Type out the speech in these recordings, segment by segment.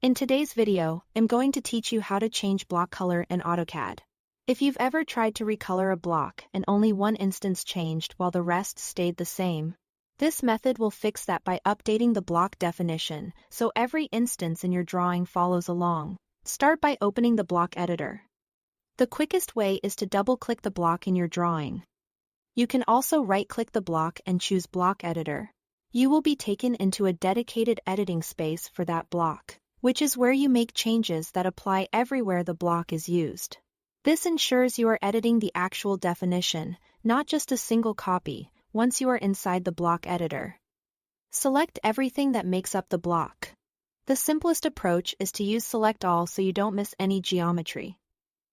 In today's video, I'm going to teach you how to change block color in AutoCAD. If you've ever tried to recolor a block and only one instance changed while the rest stayed the same, this method will fix that by updating the block definition so every instance in your drawing follows along. Start by opening the block editor. The quickest way is to double-click the block in your drawing. You can also right-click the block and choose Block Editor. You will be taken into a dedicated editing space for that block, which is where you make changes that apply everywhere the block is used. This ensures you are editing the actual definition, not just a single copy, once you are inside the block editor. Select everything that makes up the block. The simplest approach is to use Select All so you don't miss any geometry.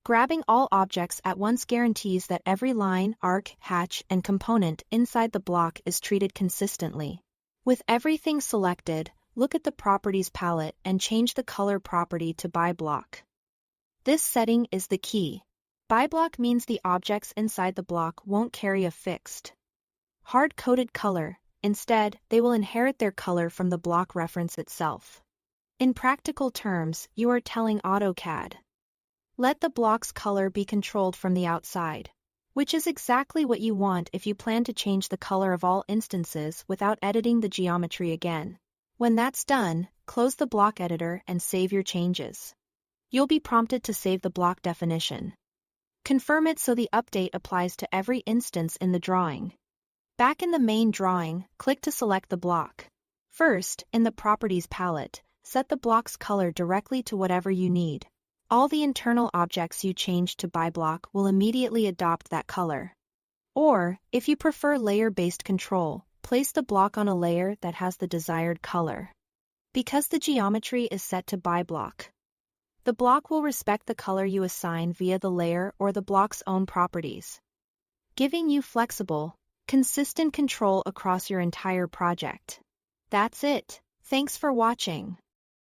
Grabbing all objects at once guarantees that every line, arc, hatch, and component inside the block is treated consistently. With everything selected, look at the Properties palette and change the color property to By Block. This setting is the key. By block means the objects inside the block won't carry a fixed, hard-coded color. Instead, they will inherit their color from the block reference itself. In practical terms, you are telling AutoCAD, let the block's color be controlled from the outside, which is exactly what you want if you plan to change the color of all instances without editing the geometry again. When that's done, close the block editor and save your changes. You'll be prompted to save the block definition. Confirm it so the update applies to every instance in the drawing. Back in the main drawing, click to select the block. First, in the Properties palette, set the block's color directly to whatever you need. All the internal objects you change to By Block will immediately adopt that color. Or, if you prefer layer-based control, place the block on a layer that has the desired color. Because the geometry is set to By Block, the block will respect the color you assign via the layer or the block's own properties, giving you flexible, consistent control across your entire project. That's it. Thanks for watching.